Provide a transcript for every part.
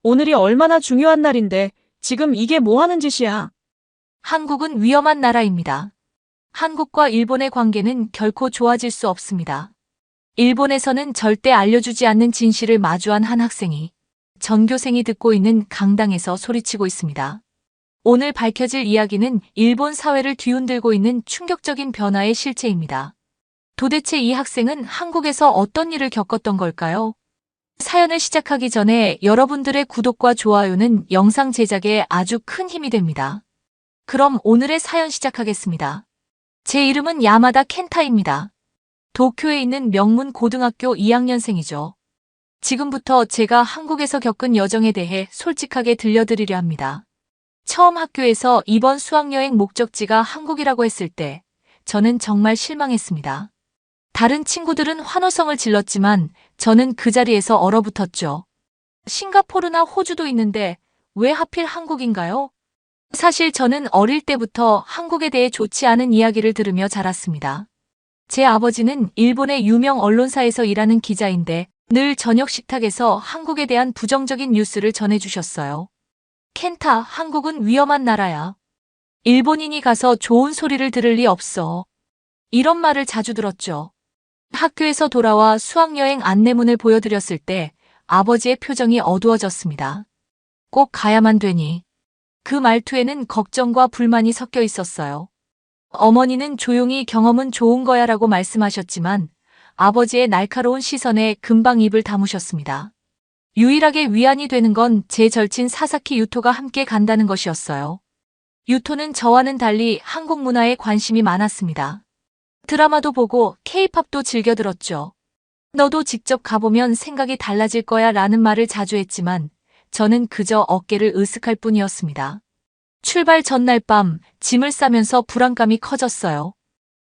오늘이 얼마나 중요한 날인데 지금 이게 뭐 하는 짓이야? 한국은 위험한 나라입니다. 한국과 일본의 관계는 결코 좋아질 수 없습니다. 일본에서는 절대 알려주지 않는 진실을 마주한 한 학생이 전교생이 듣고 있는 강당에서 소리치고 있습니다. 오늘 밝혀질 이야기는 일본 사회를 뒤흔들고 있는 충격적인 변화의 실체입니다. 도대체 이 학생은 한국에서 어떤 일을 겪었던 걸까요? 사연을 시작하기 전에 여러분들의 구독과 좋아요는 영상 제작에 아주 큰 힘이 됩니다. 그럼 오늘의 사연 시작하겠습니다. 제 이름은 야마다 켄타입니다. 도쿄에 있는 명문 고등학교 2학년생이죠. 지금부터 제가 한국에서 겪은 여정에 대해 솔직하게 들려드리려 합니다. 처음 학교에서 이번 수학여행 목적지가 한국이라고 했을 때 저는 정말 실망했습니다. 다른 친구들은 환호성을 질렀지만 저는 그 자리에서 얼어붙었죠. 싱가포르나 호주도 있는데 왜 하필 한국인가요? 사실 저는 어릴 때부터 한국에 대해 좋지 않은 이야기를 들으며 자랐습니다. 제 아버지는 일본의 유명 언론사에서 일하는 기자인데 늘 저녁 식탁에서 한국에 대한 부정적인 뉴스를 전해주셨어요. 켄타, 한국은 위험한 나라야. 일본인이 가서 좋은 소리를 들을 리 없어. 이런 말을 자주 들었죠. 학교에서 돌아와 수학여행 안내문을 보여드렸을 때 아버지의 표정이 어두워졌습니다. 꼭 가야만 되니. 그 말투에는 걱정과 불만이 섞여 있었어요. 어머니는 조용히 경험은 좋은 거야 라고 말씀하셨지만 아버지의 날카로운 시선에 금방 입을 다무셨습니다. 유일하게 위안이 되는 건 제 절친 사사키 유토가 함께 간다는 것이었어요. 유토는 저와는 달리 한국 문화에 관심이 많았습니다. 드라마도 보고 케이팝도 즐겨 들었죠. 너도 직접 가보면 생각이 달라질 거야 라는 말을 자주 했지만 저는 그저 어깨를 으쓱할 뿐이었습니다. 출발 전날 밤 짐을 싸면서 불안감이 커졌어요.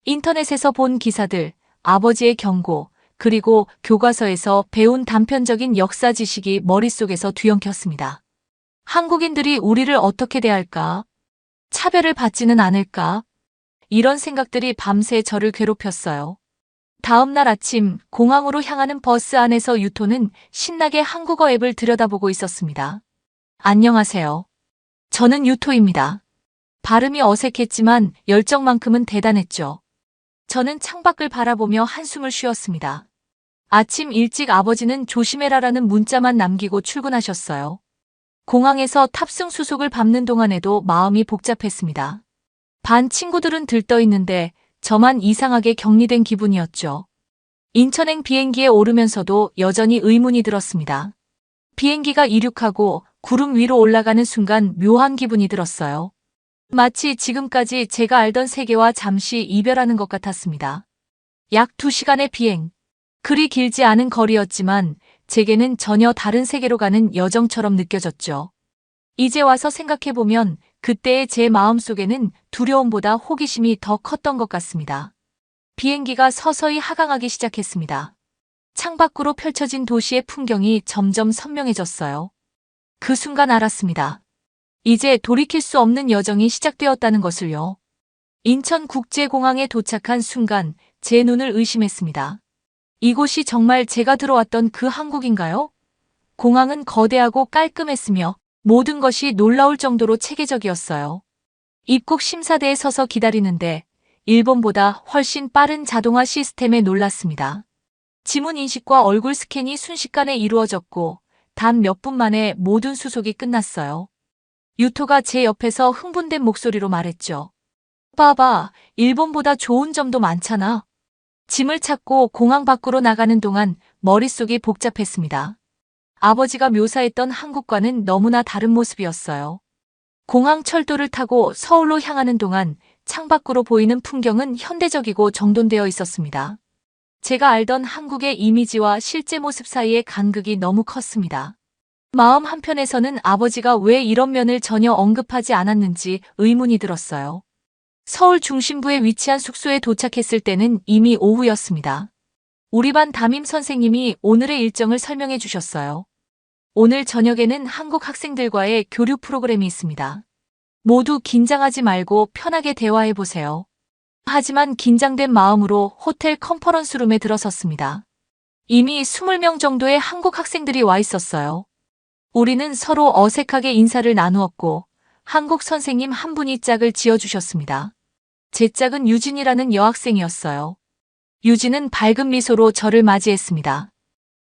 인터넷에서 본 기사들, 아버지의 경고, 그리고 교과서에서 배운 단편적인 역사 지식이 머릿속에서 뒤엉켰습니다. 한국인들이 우리를 어떻게 대할까? 차별을 받지는 않을까? 이런 생각들이 밤새 저를 괴롭혔어요. 다음 날 아침 공항으로 향하는 버스 안에서 유토는 신나게 한국어 앱을 들여다보고 있었습니다. 안녕하세요. 저는 유토입니다. 발음이 어색했지만 열정만큼은 대단했죠. 저는 창밖을 바라보며 한숨을 쉬었습니다. 아침 일찍 아버지는 조심해라라는 문자만 남기고 출근하셨어요. 공항에서 탑승 수속을 밟는 동안에도 마음이 복잡했습니다. 반 친구들은 들떠 있는데 저만 이상하게 격리된 기분이었죠. 인천행 비행기에 오르면서도 여전히 의문이 들었습니다. 비행기가 이륙하고 구름 위로 올라가는 순간 묘한 기분이 들었어요. 마치 지금까지 제가 알던 세계와 잠시 이별하는 것 같았습니다. 약 2시간의 비행. 그리 길지 않은 거리였지만 제게는 전혀 다른 세계로 가는 여정처럼 느껴졌죠. 이제 와서 생각해보면 그때의 제 마음속에는 두려움보다 호기심이 더 컸던 것 같습니다. 비행기가 서서히 하강하기 시작했습니다. 창밖으로 펼쳐진 도시의 풍경이 점점 선명해졌어요. 그 순간 알았습니다. 이제 돌이킬 수 없는 여정이 시작되었다는 것을요. 인천국제공항에 도착한 순간 제 눈을 의심했습니다. 이곳이 정말 제가 들어왔던 그 한국인가요? 공항은 거대하고 깔끔했으며 모든 것이 놀라울 정도로 체계적이었어요. 입국 심사대에 서서 기다리는데 일본보다 훨씬 빠른 자동화 시스템에 놀랐습니다. 지문 인식과 얼굴 스캔이 순식간에 이루어졌고 단 몇 분 만에 모든 수속이 끝났어요. 유토가 제 옆에서 흥분된 목소리로 말했죠. 봐봐, 일본보다 좋은 점도 많잖아. 짐을 찾고 공항 밖으로 나가는 동안 머릿속이 복잡했습니다. 아버지가 묘사했던 한국과는 너무나 다른 모습이었어요. 공항 철도를 타고 서울로 향하는 동안 창밖으로 보이는 풍경은 현대적이고 정돈되어 있었습니다. 제가 알던 한국의 이미지와 실제 모습 사이의 간극이 너무 컸습니다. 마음 한편에서는 아버지가 왜 이런 면을 전혀 언급하지 않았는지 의문이 들었어요. 서울 중심부에 위치한 숙소에 도착했을 때는 이미 오후였습니다. 우리 반 담임 선생님이 오늘의 일정을 설명해 주셨어요. 오늘 저녁에는 한국 학생들과의 교류 프로그램이 있습니다. 모두 긴장하지 말고 편하게 대화해 보세요. 하지만 긴장된 마음으로 호텔 컨퍼런스룸에 들어섰습니다. 이미 20명 정도의 한국 학생들이 와 있었어요. 우리는 서로 어색하게 인사를 나누었고 한국 선생님 한 분이 짝을 지어주셨습니다. 제 짝은 유진이라는 여학생이었어요. 유진은 밝은 미소로 저를 맞이했습니다.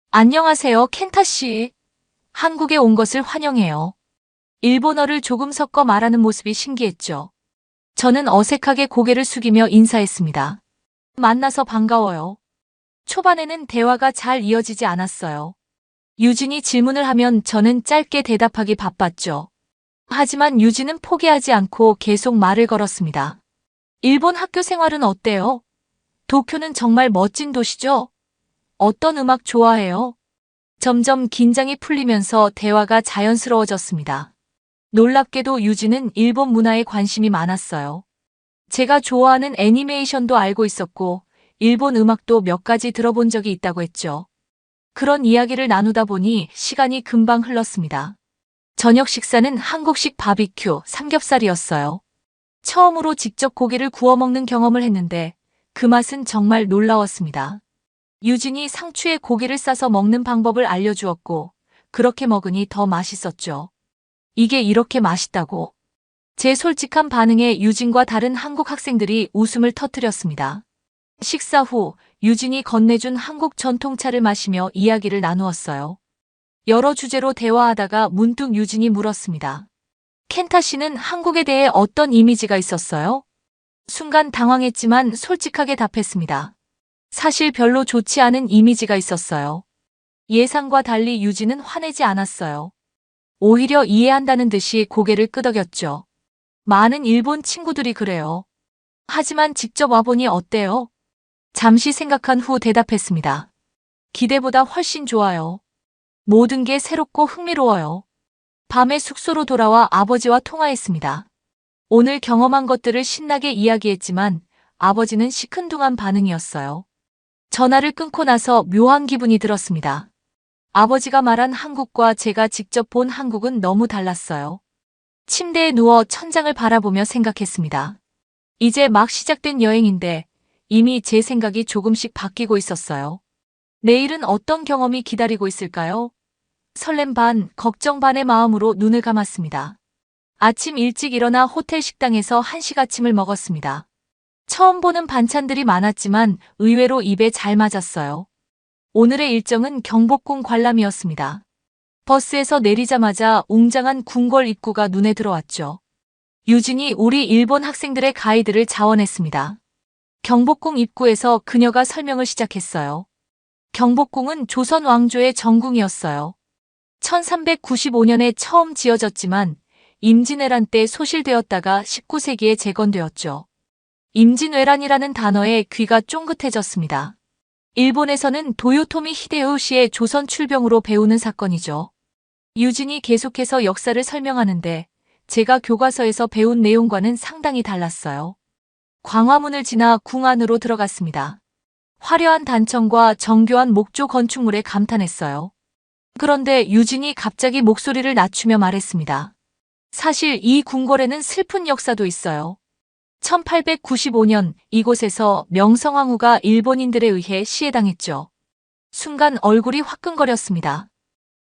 안녕하세요, 켄타 씨. 한국에 온 것을 환영해요. 일본어를 조금 섞어 말하는 모습이 신기했죠. 저는 어색하게 고개를 숙이며 인사했습니다. 만나서 반가워요. 초반에는 대화가 잘 이어지지 않았어요. 유진이 질문을 하면 저는 짧게 대답하기 바빴죠. 하지만 유진은 포기하지 않고 계속 말을 걸었습니다. 일본 학교 생활은 어때요? 도쿄는 정말 멋진 도시죠? 어떤 음악 좋아해요? 점점 긴장이 풀리면서 대화가 자연스러워졌습니다. 놀랍게도 유진은 일본 문화에 관심이 많았어요. 제가 좋아하는 애니메이션도 알고 있었고, 일본 음악도 몇 가지 들어본 적이 있다고 했죠. 그런 이야기를 나누다 보니 시간이 금방 흘렀습니다. 저녁 식사는 한국식 바비큐, 삼겹살이었어요. 처음으로 직접 고기를 구워 먹는 경험을 했는데 그 맛은 정말 놀라웠습니다. 유진이 상추에 고기를 싸서 먹는 방법을 알려주었고 그렇게 먹으니 더 맛있었죠. 이게 이렇게 맛있다고. 제 솔직한 반응에 유진과 다른 한국 학생들이 웃음을 터뜨렸습니다. 식사 후 유진이 건네준 한국 전통차를 마시며 이야기를 나누었어요. 여러 주제로 대화하다가 문득 유진이 물었습니다. 켄타 씨는 한국에 대해 어떤 이미지가 있었어요? 순간 당황했지만 솔직하게 답했습니다. 사실 별로 좋지 않은 이미지가 있었어요. 예상과 달리 유진은 화내지 않았어요. 오히려 이해한다는 듯이 고개를 끄덕였죠. 많은 일본 친구들이 그래요. 하지만 직접 와보니 어때요? 잠시 생각한 후 대답했습니다. 기대보다 훨씬 좋아요. 모든 게 새롭고 흥미로워요. 밤에 숙소로 돌아와 아버지와 통화했습니다. 오늘 경험한 것들을 신나게 이야기했지만 아버지는 시큰둥한 반응이었어요. 전화를 끊고 나서 묘한 기분이 들었습니다. 아버지가 말한 한국과 제가 직접 본 한국은 너무 달랐어요. 침대에 누워 천장을 바라보며 생각했습니다. 이제 막 시작된 여행인데 이미 제 생각이 조금씩 바뀌고 있었어요. 내일은 어떤 경험이 기다리고 있을까요? 설렘 반, 걱정 반의 마음으로 눈을 감았습니다. 아침 일찍 일어나 호텔 식당에서 한식 아침을 먹었습니다. 처음 보는 반찬들이 많았지만 의외로 입에 잘 맞았어요. 오늘의 일정은 경복궁 관람이었습니다. 버스에서 내리자마자 웅장한 궁궐 입구가 눈에 들어왔죠. 유진이 우리 일본 학생들의 가이드를 자원했습니다. 경복궁 입구에서 그녀가 설명을 시작했어요. 경복궁은 조선 왕조의 정궁이었어요. 1395년에 처음 지어졌지만 임진왜란 때 소실되었다가 19세기에 재건되었죠. 임진왜란이라는 단어에 귀가 쫑긋해졌습니다. 일본에서는 도요토미 히데요시의 조선 출병으로 배우는 사건이죠. 유진이 계속해서 역사를 설명하는데 제가 교과서에서 배운 내용과는 상당히 달랐어요. 광화문을 지나 궁 안으로 들어갔습니다. 화려한 단청과 정교한 목조 건축물에 감탄했어요. 그런데 유진이 갑자기 목소리를 낮추며 말했습니다. 사실 이 궁궐에는 슬픈 역사도 있어요. 1895년 이곳에서 명성황후가 일본인들에 의해 시해당했죠. 순간 얼굴이 화끈거렸습니다.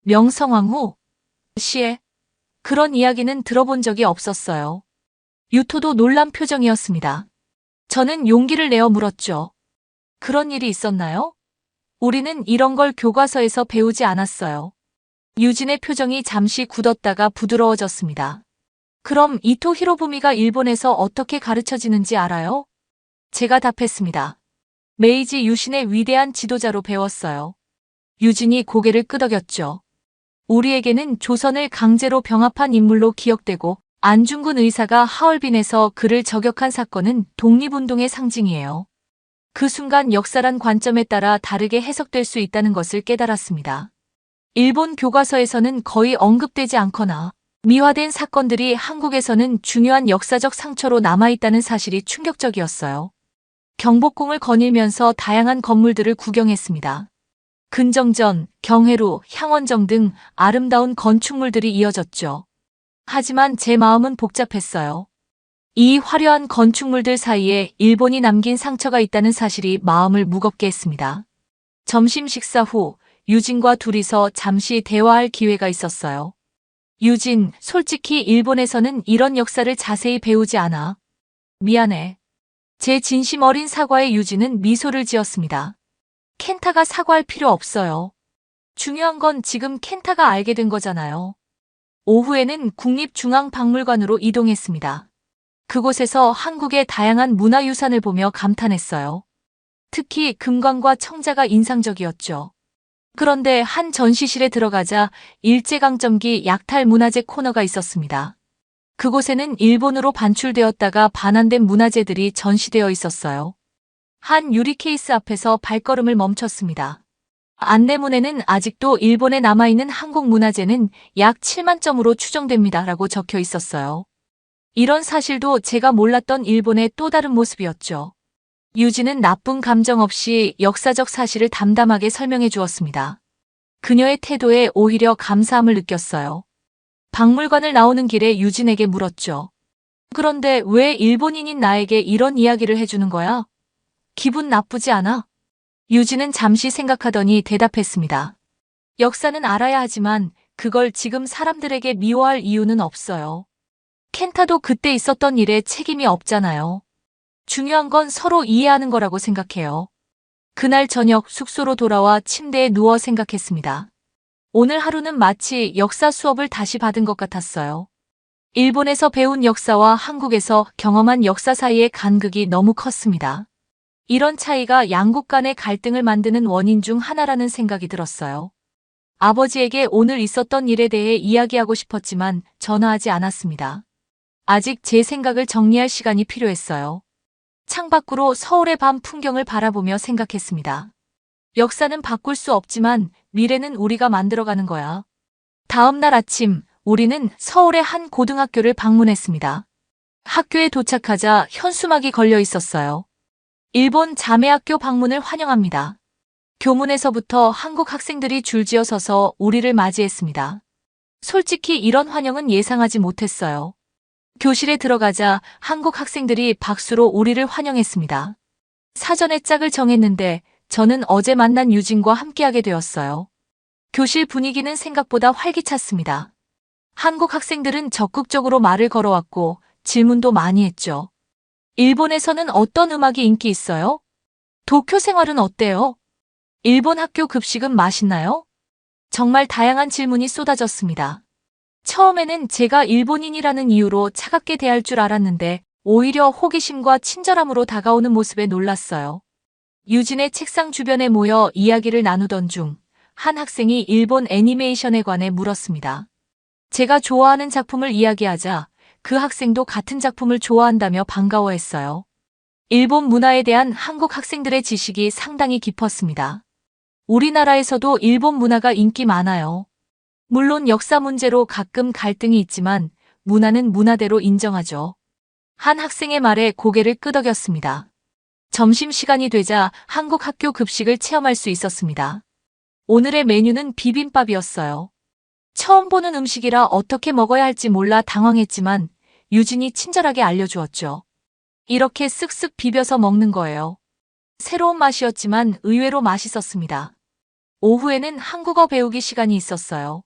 명성황후? 시해? 그런 이야기는 들어본 적이 없었어요. 유토도 놀란 표정이었습니다. 저는 용기를 내어 물었죠. 그런 일이 있었나요? 우리는 이런 걸 교과서에서 배우지 않았어요. 유진의 표정이 잠시 굳었다가 부드러워졌습니다. 그럼 이토 히로부미가 일본에서 어떻게 가르쳐지는지 알아요? 제가 답했습니다. 메이지 유신의 위대한 지도자로 배웠어요. 유진이 고개를 끄덕였죠. 우리에게는 조선을 강제로 병합한 인물로 기억되고 안중근 의사가 하얼빈에서 그를 저격한 사건은 독립운동의 상징이에요. 그 순간 역사란 관점에 따라 다르게 해석될 수 있다는 것을 깨달았습니다. 일본 교과서에서는 거의 언급되지 않거나 미화된 사건들이 한국에서는 중요한 역사적 상처로 남아있다는 사실이 충격적이었어요. 경복궁을 거닐면서 다양한 건물들을 구경했습니다. 근정전, 경회로, 향원정 등 아름다운 건축물들이 이어졌죠. 하지만 제 마음은 복잡했어요. 이 화려한 건축물들 사이에 일본이 남긴 상처가 있다는 사실이 마음을 무겁게 했습니다. 점심 식사 후 유진과 둘이서 잠시 대화할 기회가 있었어요. 유진, 솔직히 일본에서는 이런 역사를 자세히 배우지 않아. 미안해. 제 진심 어린 사과에 유진은 미소를 지었습니다. 켄타가 사과할 필요 없어요. 중요한 건 지금 켄타가 알게 된 거잖아요. 오후에는 국립중앙박물관으로 이동했습니다. 그곳에서 한국의 다양한 문화유산을 보며 감탄했어요. 특히 금관과 청자가 인상적이었죠. 그런데 한 전시실에 들어가자 일제강점기 약탈 문화재 코너가 있었습니다. 그곳에는 일본으로 반출되었다가 반환된 문화재들이 전시되어 있었어요. 한 유리 케이스 앞에서 발걸음을 멈췄습니다. 안내문에는 아직도 일본에 남아있는 한국 문화재는 약 7만 점으로 추정됩니다라고 적혀 있었어요. 이런 사실도 제가 몰랐던 일본의 또 다른 모습이었죠. 유진은 나쁜 감정 없이 역사적 사실을 담담하게 설명해 주었습니다. 그녀의 태도에 오히려 감사함을 느꼈어요. 박물관을 나오는 길에 유진에게 물었죠. 그런데 왜 일본인인 나에게 이런 이야기를 해주는 거야? 기분 나쁘지 않아? 유진은 잠시 생각하더니 대답했습니다. 역사는 알아야 하지만 그걸 지금 사람들에게 미워할 이유는 없어요. 켄타도 그때 있었던 일에 책임이 없잖아요. 중요한 건 서로 이해하는 거라고 생각해요. 그날 저녁 숙소로 돌아와 침대에 누워 생각했습니다. 오늘 하루는 마치 역사 수업을 다시 받은 것 같았어요. 일본에서 배운 역사와 한국에서 경험한 역사 사이의 간극이 너무 컸습니다. 이런 차이가 양국 간의 갈등을 만드는 원인 중 하나라는 생각이 들었어요. 아버지에게 오늘 있었던 일에 대해 이야기하고 싶었지만 전화하지 않았습니다. 아직 제 생각을 정리할 시간이 필요했어요. 창밖으로 서울의 밤 풍경을 바라보며 생각했습니다. 역사는 바꿀 수 없지만 미래는 우리가 만들어가는 거야. 다음 날 아침, 우리는 서울의 한 고등학교를 방문했습니다. 학교에 도착하자 현수막이 걸려 있었어요. 일본 자매학교 방문을 환영합니다. 교문에서부터 한국 학생들이 줄지어 서서 우리를 맞이했습니다. 솔직히 이런 환영은 예상하지 못했어요. 교실에 들어가자 한국 학생들이 박수로 우리를 환영했습니다. 사전에 짝을 정했는데 저는 어제 만난 유진과 함께하게 되었어요. 교실 분위기는 생각보다 활기찼습니다. 한국 학생들은 적극적으로 말을 걸어왔고 질문도 많이 했죠. 일본에서는 어떤 음악이 인기 있어요? 도쿄 생활은 어때요? 일본 학교 급식은 맛있나요? 정말 다양한 질문이 쏟아졌습니다. 처음에는 제가 일본인이라는 이유로 차갑게 대할 줄 알았는데 오히려 호기심과 친절함으로 다가오는 모습에 놀랐어요. 유진의 책상 주변에 모여 이야기를 나누던 중 한 학생이 일본 애니메이션에 관해 물었습니다. 제가 좋아하는 작품을 이야기하자 그 학생도 같은 작품을 좋아한다며 반가워했어요. 일본 문화에 대한 한국 학생들의 지식이 상당히 깊었습니다. 우리나라에서도 일본 문화가 인기 많아요. 물론 역사 문제로 가끔 갈등이 있지만 문화는 문화대로 인정하죠. 한 학생의 말에 고개를 끄덕였습니다. 점심시간이 되자 한국 학교 급식을 체험할 수 있었습니다. 오늘의 메뉴는 비빔밥이었어요. 처음 보는 음식이라 어떻게 먹어야 할지 몰라 당황했지만 유진이 친절하게 알려주었죠. 이렇게 쓱쓱 비벼서 먹는 거예요. 새로운 맛이었지만 의외로 맛있었습니다. 오후에는 한국어 배우기 시간이 있었어요.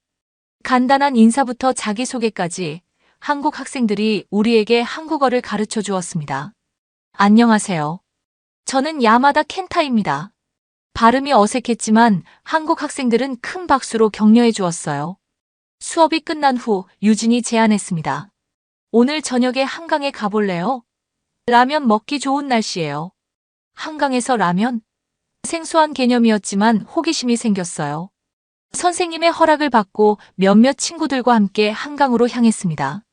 간단한 인사부터 자기소개까지 한국 학생들이 우리에게 한국어를 가르쳐 주었습니다. 안녕하세요. 저는 야마다 켄타입니다. 발음이 어색했지만 한국 학생들은 큰 박수로 격려해 주었어요. 수업이 끝난 후 유진이 제안했습니다. 오늘 저녁에 한강에 가볼래요? 라면 먹기 좋은 날씨예요. 한강에서 라면? 생소한 개념이었지만 호기심이 생겼어요. 선생님의 허락을 받고 몇몇 친구들과 함께 한강으로 향했습니다.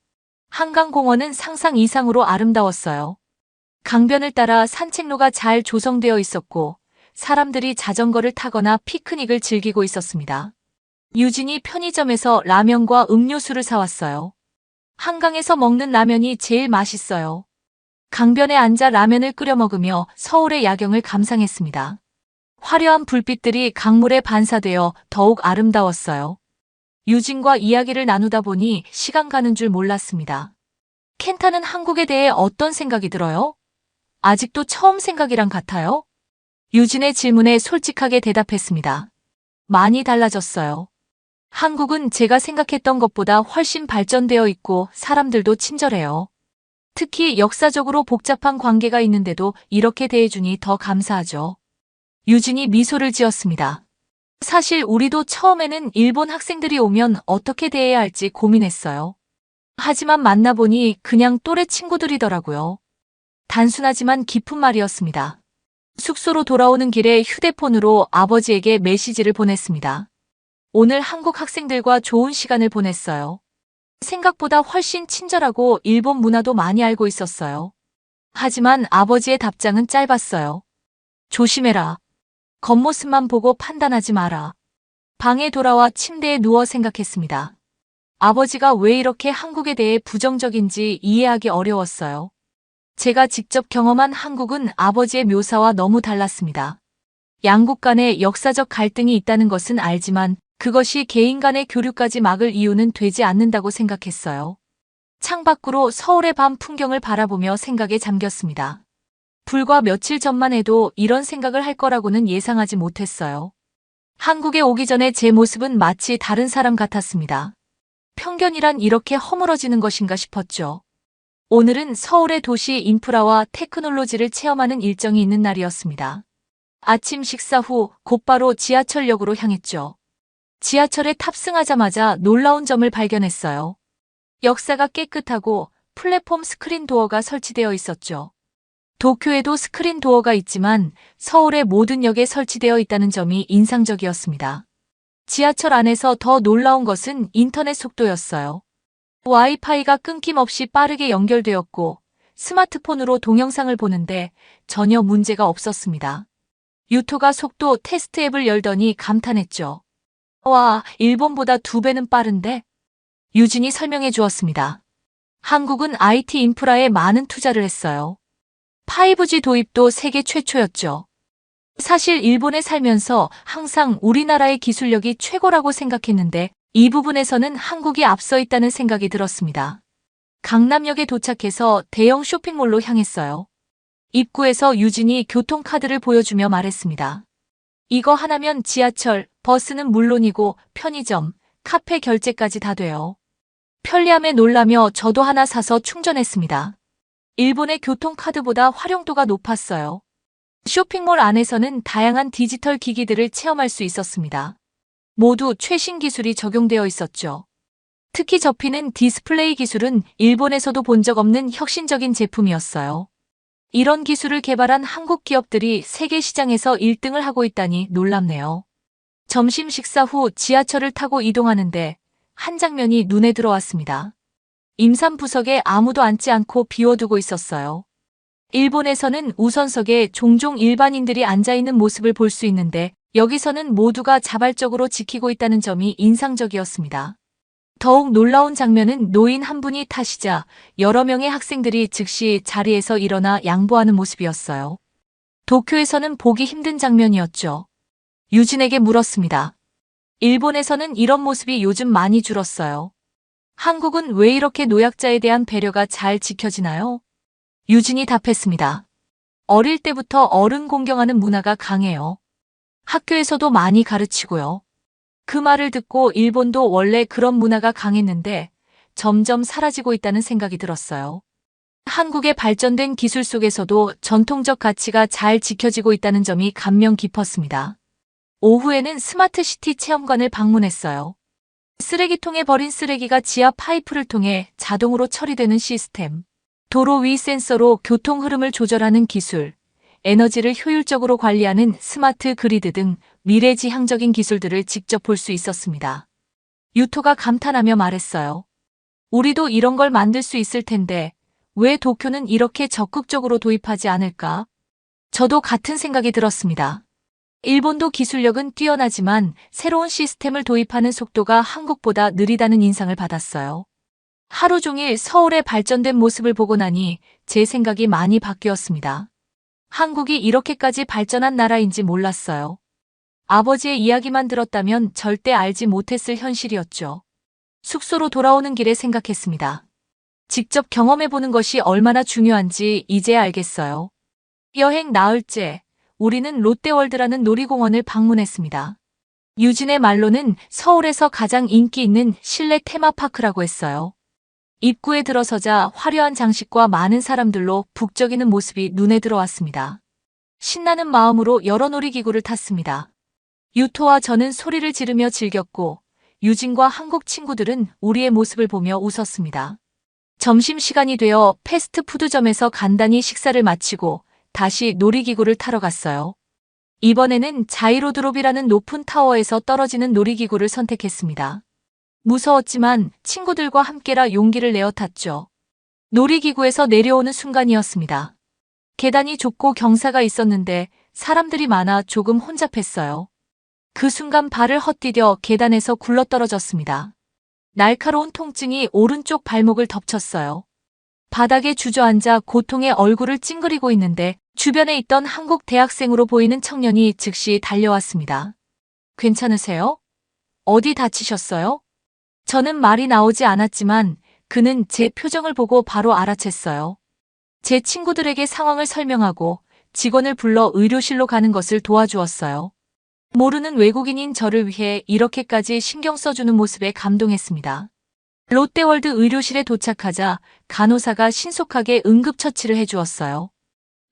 한강공원은 상상 이상으로 아름다웠어요. 강변을 따라 산책로가 잘 조성되어 있었고 사람들이 자전거를 타거나 피크닉을 즐기고 있었습니다. 유진이 편의점에서 라면과 음료수를 사왔어요. 한강에서 먹는 라면이 제일 맛있어요. 강변에 앉아 라면을 끓여 먹으며 서울의 야경을 감상했습니다. 화려한 불빛들이 강물에 반사되어 더욱 아름다웠어요. 유진과 이야기를 나누다 보니 시간 가는 줄 몰랐습니다. 켄타는 한국에 대해 어떤 생각이 들어요? 아직도 처음 생각이랑 같아요? 유진의 질문에 솔직하게 대답했습니다. 많이 달라졌어요. 한국은 제가 생각했던 것보다 훨씬 발전되어 있고 사람들도 친절해요. 특히 역사적으로 복잡한 관계가 있는데도 이렇게 대해주니 더 감사하죠. 유진이 미소를 지었습니다. 사실 우리도 처음에는 일본 학생들이 오면 어떻게 대해야 할지 고민했어요. 하지만 만나보니 그냥 또래 친구들이더라고요. 단순하지만 깊은 말이었습니다. 숙소로 돌아오는 길에 휴대폰으로 아버지에게 메시지를 보냈습니다. 오늘 한국 학생들과 좋은 시간을 보냈어요. 생각보다 훨씬 친절하고 일본 문화도 많이 알고 있었어요. 하지만 아버지의 답장은 짧았어요. 조심해라. 겉모습만 보고 판단하지 마라. 방에 돌아와 침대에 누워 생각했습니다. 아버지가 왜 이렇게 한국에 대해 부정적인지 이해하기 어려웠어요. 제가 직접 경험한 한국은 아버지의 묘사와 너무 달랐습니다. 양국 간에 역사적 갈등이 있다는 것은 알지만 그것이 개인 간의 교류까지 막을 이유는 되지 않는다고 생각했어요. 창밖으로 서울의 밤 풍경을 바라보며 생각에 잠겼습니다. 불과 며칠 전만 해도 이런 생각을 할 거라고는 예상하지 못했어요. 한국에 오기 전에 제 모습은 마치 다른 사람 같았습니다. 편견이란 이렇게 허물어지는 것인가 싶었죠. 오늘은 서울의 도시 인프라와 테크놀로지를 체험하는 일정이 있는 날이었습니다. 아침 식사 후 곧바로 지하철역으로 향했죠. 지하철에 탑승하자마자 놀라운 점을 발견했어요. 역사가 깨끗하고 플랫폼 스크린 도어가 설치되어 있었죠. 도쿄에도 스크린 도어가 있지만 서울의 모든 역에 설치되어 있다는 점이 인상적이었습니다. 지하철 안에서 더 놀라운 것은 인터넷 속도였어요. 와이파이가 끊김없이 빠르게 연결되었고 스마트폰으로 동영상을 보는데 전혀 문제가 없었습니다. 유토가 속도 테스트 앱을 열더니 감탄했죠. 와, 일본보다 2배는 빠른데? 유진이 설명해 주었습니다. 한국은 IT 인프라에 많은 투자를 했어요. 5G 도입도 세계 최초였죠. 사실 일본에 살면서 항상 우리나라의 기술력이 최고라고 생각했는데 이 부분에서는 한국이 앞서 있다는 생각이 들었습니다. 강남역에 도착해서 대형 쇼핑몰로 향했어요. 입구에서 유진이 교통카드를 보여주며 말했습니다. 이거 하나면 지하철, 버스는 물론이고 편의점, 카페 결제까지 다 돼요. 편리함에 놀라며 저도 하나 사서 충전했습니다. 일본의 교통카드보다 활용도가 높았어요. 쇼핑몰 안에서는 다양한 디지털 기기들을 체험할 수 있었습니다. 모두 최신 기술이 적용되어 있었죠. 특히 접히는 디스플레이 기술은 일본에서도 본 적 없는 혁신적인 제품이었어요. 이런 기술을 개발한 한국 기업들이 세계 시장에서 1등을 하고 있다니 놀랍네요. 점심 식사 후 지하철을 타고 이동하는데 한 장면이 눈에 들어왔습니다. 임산부석에 아무도 앉지 않고 비워두고 있었어요. 일본에서는 우선석에 종종 일반인들이 앉아있는 모습을 볼 수 있는데 여기서는 모두가 자발적으로 지키고 있다는 점이 인상적이었습니다. 더욱 놀라운 장면은 노인 한 분이 타시자 여러 명의 학생들이 즉시 자리에서 일어나 양보하는 모습이었어요. 도쿄에서는 보기 힘든 장면이었죠. 유진에게 물었습니다. 일본에서는 이런 모습이 요즘 많이 줄었어요. 한국은 왜 이렇게 노약자에 대한 배려가 잘 지켜지나요? 유진이 답했습니다. 어릴 때부터 어른 공경하는 문화가 강해요. 학교에서도 많이 가르치고요. 그 말을 듣고 일본도 원래 그런 문화가 강했는데 점점 사라지고 있다는 생각이 들었어요. 한국의 발전된 기술 속에서도 전통적 가치가 잘 지켜지고 있다는 점이 감명 깊었습니다. 오후에는 스마트시티 체험관을 방문했어요. 쓰레기통에 버린 쓰레기가 지하 파이프를 통해 자동으로 처리되는 시스템, 도로 위 센서로 교통 흐름을 조절하는 기술, 에너지를 효율적으로 관리하는 스마트 그리드 등 미래지향적인 기술들을 직접 볼 수 있었습니다. 유토가 감탄하며 말했어요. 우리도 이런 걸 만들 수 있을 텐데 왜 도쿄는 이렇게 적극적으로 도입하지 않을까? 저도 같은 생각이 들었습니다. 일본도 기술력은 뛰어나지만 새로운 시스템을 도입하는 속도가 한국보다 느리다는 인상을 받았어요. 하루 종일 서울의 발전된 모습을 보고 나니 제 생각이 많이 바뀌었습니다. 한국이 이렇게까지 발전한 나라인지 몰랐어요. 아버지의 이야기만 들었다면 절대 알지 못했을 현실이었죠. 숙소로 돌아오는 길에 생각했습니다. 직접 경험해보는 것이 얼마나 중요한지 이제야 알겠어요. 여행 나흘째, 우리는 롯데월드라는 놀이공원을 방문했습니다. 유진의 말로는 서울에서 가장 인기 있는 실내 테마파크라고 했어요. 입구에 들어서자 화려한 장식과 많은 사람들로 북적이는 모습이 눈에 들어왔습니다. 신나는 마음으로 여러 놀이기구를 탔습니다. 유토와 저는 소리를 지르며 즐겼고 유진과 한국 친구들은 우리의 모습을 보며 웃었습니다. 점심시간이 되어 패스트푸드점에서 간단히 식사를 마치고 다시 놀이기구를 타러 갔어요. 이번에는 자이로드롭이라는 높은 타워에서 떨어지는 놀이기구를 선택했습니다. 무서웠지만 친구들과 함께라 용기를 내어 탔죠. 놀이기구에서 내려오는 순간이었습니다. 계단이 좁고 경사가 있었는데 사람들이 많아 조금 혼잡했어요. 그 순간 발을 헛디뎌 계단에서 굴러떨어졌습니다. 날카로운 통증이 오른쪽 발목을 덮쳤어요. 바닥에 주저앉아 고통에 얼굴을 찡그리고 있는데 주변에 있던 한국 대학생으로 보이는 청년이 즉시 달려왔습니다. 괜찮으세요? 어디 다치셨어요? 저는 말이 나오지 않았지만 그는 제 표정을 보고 바로 알아챘어요. 제 친구들에게 상황을 설명하고 직원을 불러 의료실로 가는 것을 도와주었어요. 모르는 외국인인 저를 위해 이렇게까지 신경 써주는 모습에 감동했습니다. 롯데월드 의료실에 도착하자 간호사가 신속하게 응급처치를 해주었어요.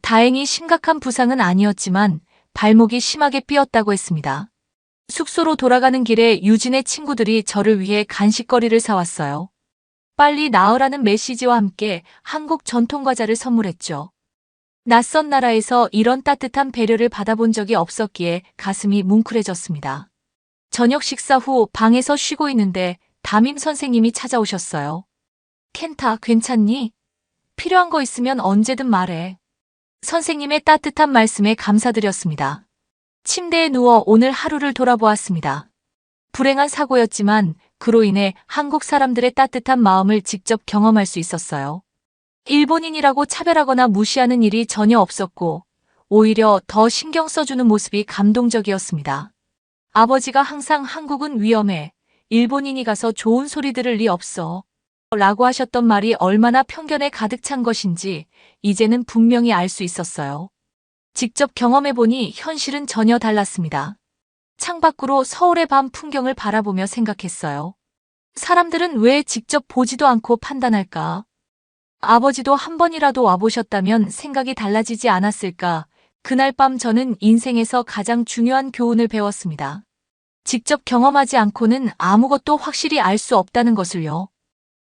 다행히 심각한 부상은 아니었지만 발목이 심하게 삐었다고 했습니다. 숙소로 돌아가는 길에 유진의 친구들이 저를 위해 간식거리를 사왔어요. 빨리 나으라는 메시지와 함께 한국 전통과자를 선물했죠. 낯선 나라에서 이런 따뜻한 배려를 받아본 적이 없었기에 가슴이 뭉클해졌습니다. 저녁 식사 후 방에서 쉬고 있는데 담임 선생님이 찾아오셨어요. 켄타, 괜찮니? 필요한 거 있으면 언제든 말해. 선생님의 따뜻한 말씀에 감사드렸습니다. 침대에 누워 오늘 하루를 돌아보았습니다. 불행한 사고였지만 그로 인해 한국 사람들의 따뜻한 마음을 직접 경험할 수 있었어요. 일본인이라고 차별하거나 무시하는 일이 전혀 없었고 오히려 더 신경 써주는 모습이 감동적이었습니다. 아버지가 항상 한국은 위험해. 일본인이 가서 좋은 소리 들을 리 없어. 라고 하셨던 말이 얼마나 편견에 가득 찬 것인지 이제는 분명히 알 수 있었어요. 직접 경험해보니 현실은 전혀 달랐습니다. 창밖으로 서울의 밤 풍경을 바라보며 생각했어요. 사람들은 왜 직접 보지도 않고 판단할까? 아버지도 한 번이라도 와보셨다면 생각이 달라지지 않았을까? 그날 밤 저는 인생에서 가장 중요한 교훈을 배웠습니다. 직접 경험하지 않고는 아무것도 확실히 알 수 없다는 것을요.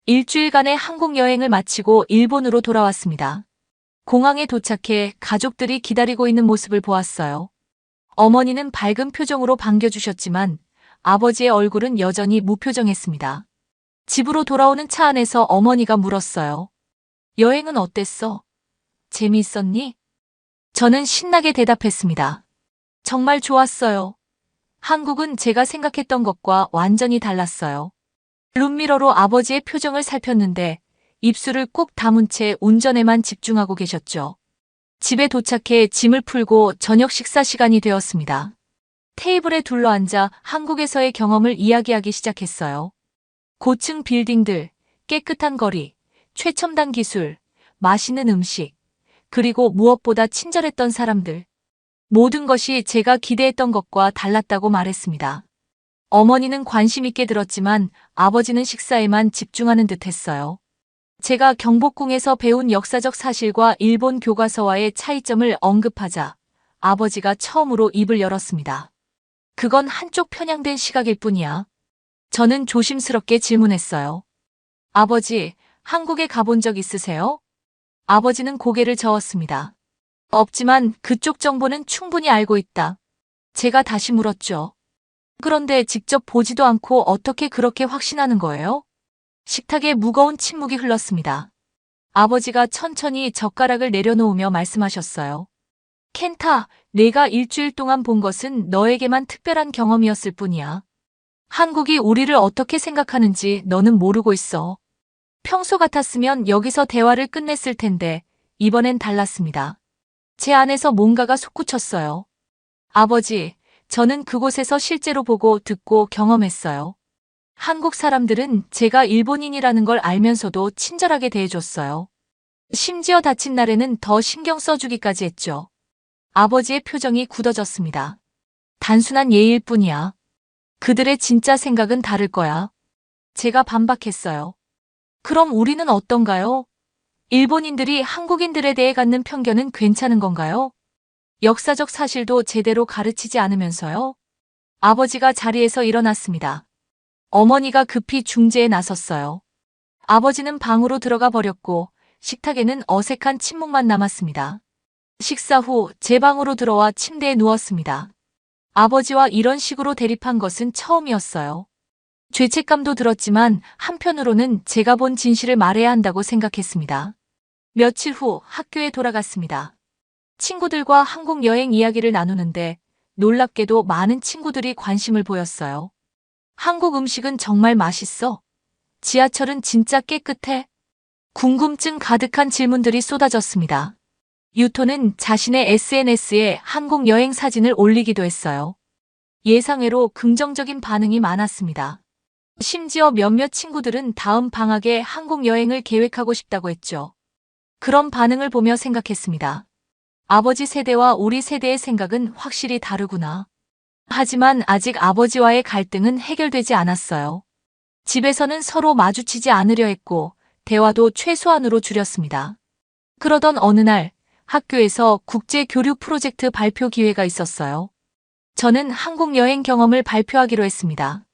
일주일간의 한국 여행을 마치고 일본으로 돌아왔습니다. 공항에 도착해 가족들이 기다리고 있는 모습을 보았어요. 어머니는 밝은 표정으로 반겨주셨지만 아버지의 얼굴은 여전히 무표정했습니다. 집으로 돌아오는 차 안에서 어머니가 물었어요. 여행은 어땠어? 재미있었니? 저는 신나게 대답했습니다. 정말 좋았어요. 한국은 제가 생각했던 것과 완전히 달랐어요. 룸미러로 아버지의 표정을 살폈는데 입술을 꼭 다문 채 운전에만 집중하고 계셨죠. 집에 도착해 짐을 풀고 저녁 식사 시간이 되었습니다. 테이블에 둘러앉아 한국에서의 경험을 이야기하기 시작했어요. 고층 빌딩들, 깨끗한 거리, 최첨단 기술, 맛있는 음식, 그리고 무엇보다 친절했던 사람들. 모든 것이 제가 기대했던 것과 달랐다고 말했습니다. 어머니는 관심 있게 들었지만 아버지는 식사에만 집중하는 듯 했어요. 제가 경복궁에서 배운 역사적 사실과 일본 교과서와의 차이점을 언급하자 아버지가 처음으로 입을 열었습니다. 그건 한쪽 편향된 시각일 뿐이야. 저는 조심스럽게 질문했어요. 아버지, 한국에 가본 적 있으세요? 아버지는 고개를 저었습니다. 없지만 그쪽 정보는 충분히 알고 있다. 제가 다시 물었죠. 그런데 직접 보지도 않고 어떻게 그렇게 확신하는 거예요? 식탁에 무거운 침묵이 흘렀습니다. 아버지가 천천히 젓가락을 내려놓으며 말씀하셨어요. 켄타, 내가 일주일 동안 본 것은 너에게만 특별한 경험이었을 뿐이야. 한국이 우리를 어떻게 생각하는지 너는 모르고 있어. 평소 같았으면 여기서 대화를 끝냈을 텐데 이번엔 달랐습니다. 제 안에서 뭔가가 솟구쳤어요. 아버지, 저는 그곳에서 실제로 보고 듣고 경험했어요. 한국 사람들은 제가 일본인이라는 걸 알면서도 친절하게 대해줬어요. 심지어 다친 날에는 더 신경 써주기까지 했죠. 아버지의 표정이 굳어졌습니다. 단순한 예의일 뿐이야. 그들의 진짜 생각은 다를 거야. 제가 반박했어요. 그럼 우리는 어떤가요? 일본인들이 한국인들에 대해 갖는 편견은 괜찮은 건가요? 역사적 사실도 제대로 가르치지 않으면서요? 아버지가 자리에서 일어났습니다. 어머니가 급히 중재에 나섰어요. 아버지는 방으로 들어가 버렸고 식탁에는 어색한 침묵만 남았습니다. 식사 후 제 방으로 들어와 침대에 누웠습니다. 아버지와 이런 식으로 대립한 것은 처음이었어요. 죄책감도 들었지만 한편으로는 제가 본 진실을 말해야 한다고 생각했습니다. 며칠 후 학교에 돌아갔습니다. 친구들과 한국 여행 이야기를 나누는데 놀랍게도 많은 친구들이 관심을 보였어요. 한국 음식은 정말 맛있어? 지하철은 진짜 깨끗해? 궁금증 가득한 질문들이 쏟아졌습니다. 유토는 자신의 SNS에 한국 여행 사진을 올리기도 했어요. 예상외로 긍정적인 반응이 많았습니다. 심지어 몇몇 친구들은 다음 방학에 한국 여행을 계획하고 싶다고 했죠. 그런 반응을 보며 생각했습니다. 아버지 세대와 우리 세대의 생각은 확실히 다르구나. 하지만 아직 아버지와의 갈등은 해결되지 않았어요. 집에서는 서로 마주치지 않으려 했고 대화도 최소한으로 줄였습니다. 그러던 어느 날 학교에서 국제 교류 프로젝트 발표 기회가 있었어요. 저는 한국 여행 경험을 발표하기로 했습니다.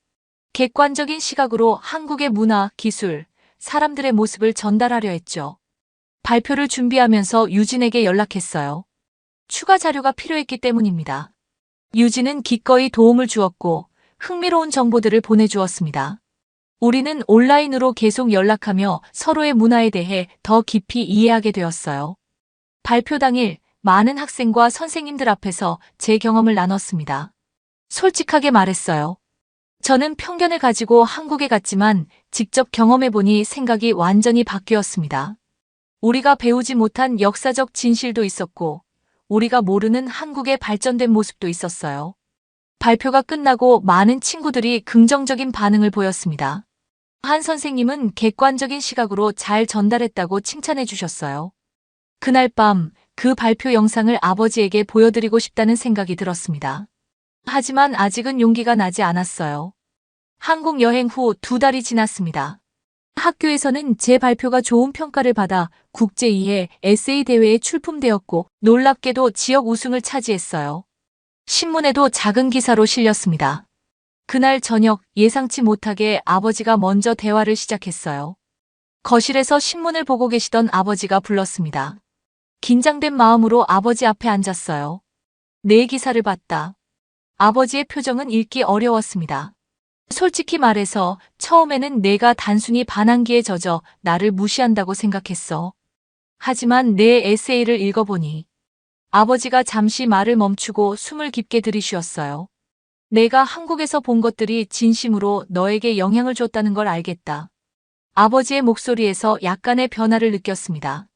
객관적인 시각으로 한국의 문화, 기술, 사람들의 모습을 전달하려 했죠. 발표를 준비하면서 유진에게 연락했어요. 추가 자료가 필요했기 때문입니다. 유진은 기꺼이 도움을 주었고 흥미로운 정보들을 보내주었습니다. 우리는 온라인으로 계속 연락하며 서로의 문화에 대해 더 깊이 이해하게 되었어요. 발표 당일 많은 학생과 선생님들 앞에서 제 경험을 나눴습니다. 솔직하게 말했어요. 저는 편견을 가지고 한국에 갔지만 직접 경험해보니 생각이 완전히 바뀌었습니다. 우리가 배우지 못한 역사적 진실도 있었고 우리가 모르는 한국의 발전된 모습도 있었어요. 발표가 끝나고 많은 친구들이 긍정적인 반응을 보였습니다. 한 선생님은 객관적인 시각으로 잘 전달했다고 칭찬해 주셨어요. 그날 밤 그 발표 영상을 아버지에게 보여드리고 싶다는 생각이 들었습니다. 하지만 아직은 용기가 나지 않았어요. 한국 여행 후 2달이 지났습니다. 학교에서는 제 발표가 좋은 평가를 받아 국제2회 에세이 대회에 출품되었고 놀랍게도 지역 우승을 차지했어요. 신문에도 작은 기사로 실렸습니다. 그날 저녁 예상치 못하게 아버지가 먼저 대화를 시작했어요. 거실에서 신문을 보고 계시던 아버지가 불렀습니다. 긴장된 마음으로 아버지 앞에 앉았어요. 내 기사를 봤다. 아버지의 표정은 읽기 어려웠습니다. 솔직히 말해서 처음에는 내가 단순히 반항기에 젖어 나를 무시한다고 생각했어. 하지만 내 에세이를 읽어보니 아버지가 잠시 말을 멈추고 숨을 깊게 들이쉬었어요. 내가 한국에서 본 것들이 진심으로 너에게 영향을 줬다는 걸 알겠다. 아버지의 목소리에서 약간의 변화를 느꼈습니다.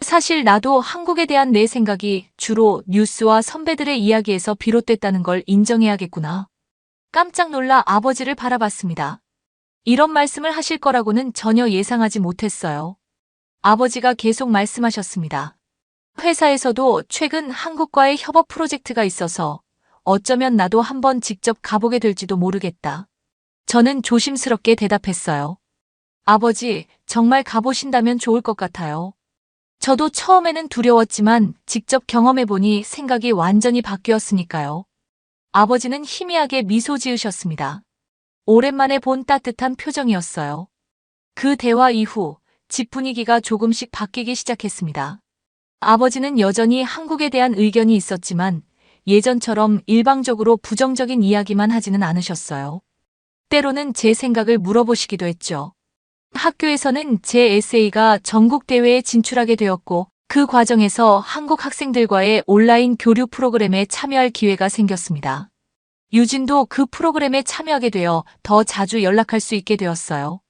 사실 나도 한국에 대한 내 생각이 주로 뉴스와 선배들의 이야기에서 비롯됐다는 걸 인정해야겠구나. 깜짝 놀라 아버지를 바라봤습니다. 이런 말씀을 하실 거라고는 전혀 예상하지 못했어요. 아버지가 계속 말씀하셨습니다. 회사에서도 최근 한국과의 협업 프로젝트가 있어서 어쩌면 나도 한번 직접 가보게 될지도 모르겠다. 저는 조심스럽게 대답했어요. 아버지, 정말 가보신다면 좋을 것 같아요. 저도 처음에는 두려웠지만 직접 경험해보니 생각이 완전히 바뀌었으니까요. 아버지는 희미하게 미소 지으셨습니다. 오랜만에 본 따뜻한 표정이었어요. 그 대화 이후 집 분위기가 조금씩 바뀌기 시작했습니다. 아버지는 여전히 한국에 대한 의견이 있었지만 예전처럼 일방적으로 부정적인 이야기만 하지는 않으셨어요. 때로는 제 생각을 물어보시기도 했죠. 학교에서는 제 에세이가 전국 대회에 진출하게 되었고 그 과정에서 한국 학생들과의 온라인 교류 프로그램에 참여할 기회가 생겼습니다. 유진도 그 프로그램에 참여하게 되어 더 자주 연락할 수 있게 되었어요.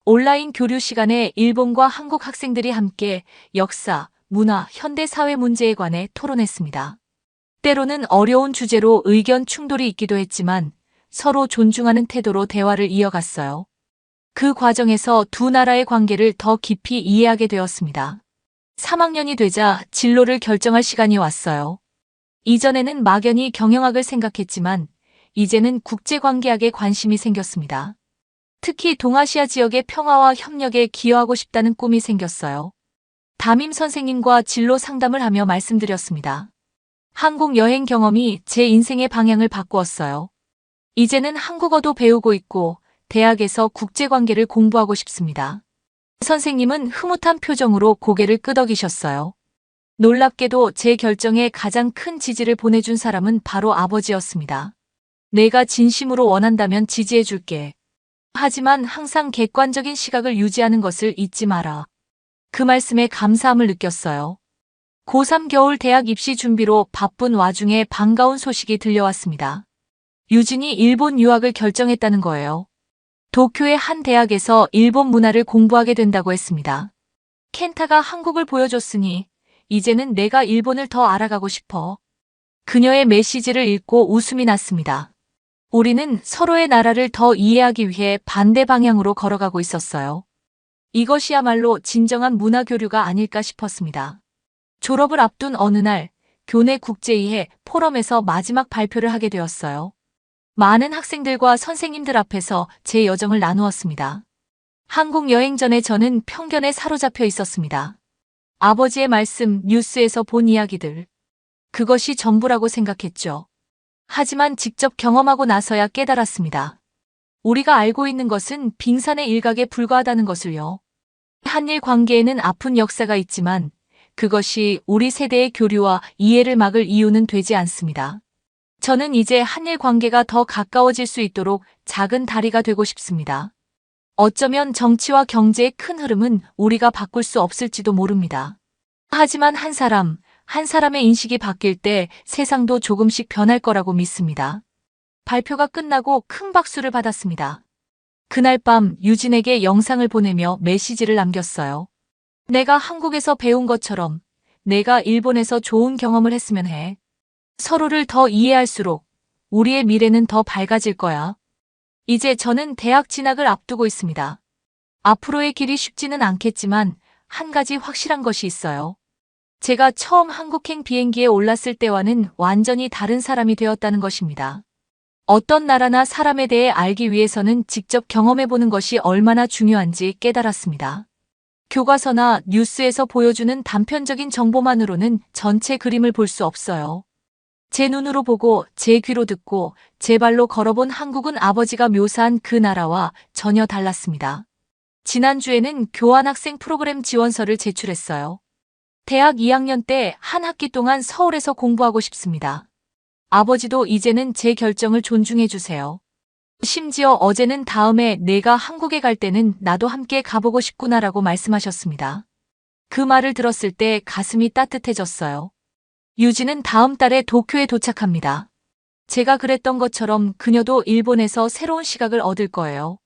온라인 교류 시간에 일본과 한국 학생들이 함께 역사, 문화, 현대사회 문제에 관해 토론했습니다. 때로는 어려운 주제로 의견 충돌이 있기도 했지만 서로 존중하는 태도로 대화를 이어갔어요. 그 과정에서 두 나라의 관계를 더 깊이 이해하게 되었습니다. 3학년이 되자 진로를 결정할 시간이 왔어요. 이전에는 막연히 경영학을 생각했지만 이제는 국제관계학에 관심이 생겼습니다. 특히 동아시아 지역의 평화와 협력에 기여하고 싶다는 꿈이 생겼어요. 담임 선생님과 진로 상담을 하며 말씀드렸습니다. 한국 여행 경험이 제 인생의 방향을 바꾸었어요. 이제는 한국어도 배우고 있고 대학에서 국제관계를 공부하고 싶습니다. 선생님은 흐뭇한 표정으로 고개를 끄덕이셨어요. 놀랍게도 제 결정에 가장 큰 지지를 보내준 사람은 바로 아버지였습니다. 내가 진심으로 원한다면 지지해줄게. 하지만 항상 객관적인 시각을 유지하는 것을 잊지 마라. 그 말씀에 감사함을 느꼈어요. 고3 겨울 대학 입시 준비로 바쁜 와중에 반가운 소식이 들려왔습니다. 유진이 일본 유학을 결정했다는 거예요. 도쿄의 한 대학에서 일본 문화를 공부하게 된다고 했습니다. 켄타가 한국을 보여줬으니 이제는 내가 일본을 더 알아가고 싶어. 그녀의 메시지를 읽고 웃음이 났습니다. 우리는 서로의 나라를 더 이해하기 위해 반대 방향으로 걸어가고 있었어요. 이것이야말로 진정한 문화 교류가 아닐까 싶었습니다. 졸업을 앞둔 어느 날 교내 국제이해 포럼에서 마지막 발표를 하게 되었어요. 많은 학생들과 선생님들 앞에서 제 여정을 나누었습니다. 한국 여행 전에 저는 편견에 사로잡혀 있었습니다. 아버지의 말씀, 뉴스에서 본 이야기들. 그것이 전부라고 생각했죠. 하지만 직접 경험하고 나서야 깨달았습니다. 우리가 알고 있는 것은 빙산의 일각에 불과하다는 것을요. 한일 관계에는 아픈 역사가 있지만 그것이 우리 세대의 교류와 이해를 막을 이유는 되지 않습니다. 저는 이제 한일 관계가 더 가까워질 수 있도록 작은 다리가 되고 싶습니다. 어쩌면 정치와 경제의 큰 흐름은 우리가 바꿀 수 없을지도 모릅니다. 하지만 한 사람의 인식이 바뀔 때 세상도 조금씩 변할 거라고 믿습니다. 발표가 끝나고 큰 박수를 받았습니다. 그날 밤 유진에게 영상을 보내며 메시지를 남겼어요. 내가 한국에서 배운 것처럼 내가 일본에서 좋은 경험을 했으면 해. 서로를 더 이해할수록 우리의 미래는 더 밝아질 거야. 이제 저는 대학 진학을 앞두고 있습니다. 앞으로의 길이 쉽지는 않겠지만 한 가지 확실한 것이 있어요. 제가 처음 한국행 비행기에 올랐을 때와는 완전히 다른 사람이 되었다는 것입니다. 어떤 나라나 사람에 대해 알기 위해서는 직접 경험해보는 것이 얼마나 중요한지 깨달았습니다. 교과서나 뉴스에서 보여주는 단편적인 정보만으로는 전체 그림을 볼 수 없어요. 제 눈으로 보고 제 귀로 듣고 제 발로 걸어본 한국은 아버지가 묘사한 그 나라와 전혀 달랐습니다. 지난주에는 교환학생 프로그램 지원서를 제출했어요. 대학 2학년 때 한 학기 동안 서울에서 공부하고 싶습니다. 아버지도 이제는 제 결정을 존중해 주세요. 심지어 어제는 다음에 내가 한국에 갈 때는 나도 함께 가보고 싶구나라고 말씀하셨습니다. 그 말을 들었을 때 가슴이 따뜻해졌어요. 유진은 다음 달에 도쿄에 도착합니다. 제가 그랬던 것처럼 그녀도 일본에서 새로운 시각을 얻을 거예요.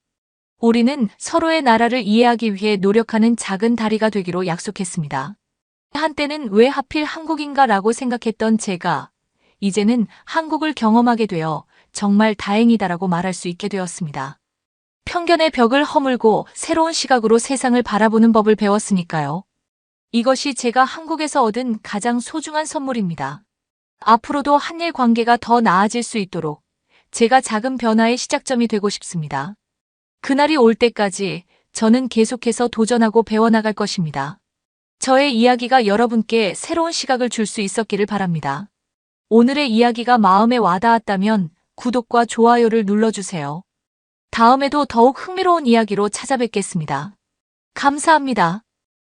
우리는 서로의 나라를 이해하기 위해 노력하는 작은 다리가 되기로 약속했습니다. 한때는 왜 하필 한국인가라고 생각했던 제가 이제는 한국을 경험하게 되어 정말 다행이다라고 말할 수 있게 되었습니다. 편견의 벽을 허물고 새로운 시각으로 세상을 바라보는 법을 배웠으니까요. 이것이 제가 한국에서 얻은 가장 소중한 선물입니다. 앞으로도 한일 관계가 더 나아질 수 있도록 제가 작은 변화의 시작점이 되고 싶습니다. 그날이 올 때까지 저는 계속해서 도전하고 배워나갈 것입니다. 저의 이야기가 여러분께 새로운 시각을 줄 수 있었기를 바랍니다. 오늘의 이야기가 마음에 와닿았다면 구독과 좋아요를 눌러주세요. 다음에도 더욱 흥미로운 이야기로 찾아뵙겠습니다. 감사합니다.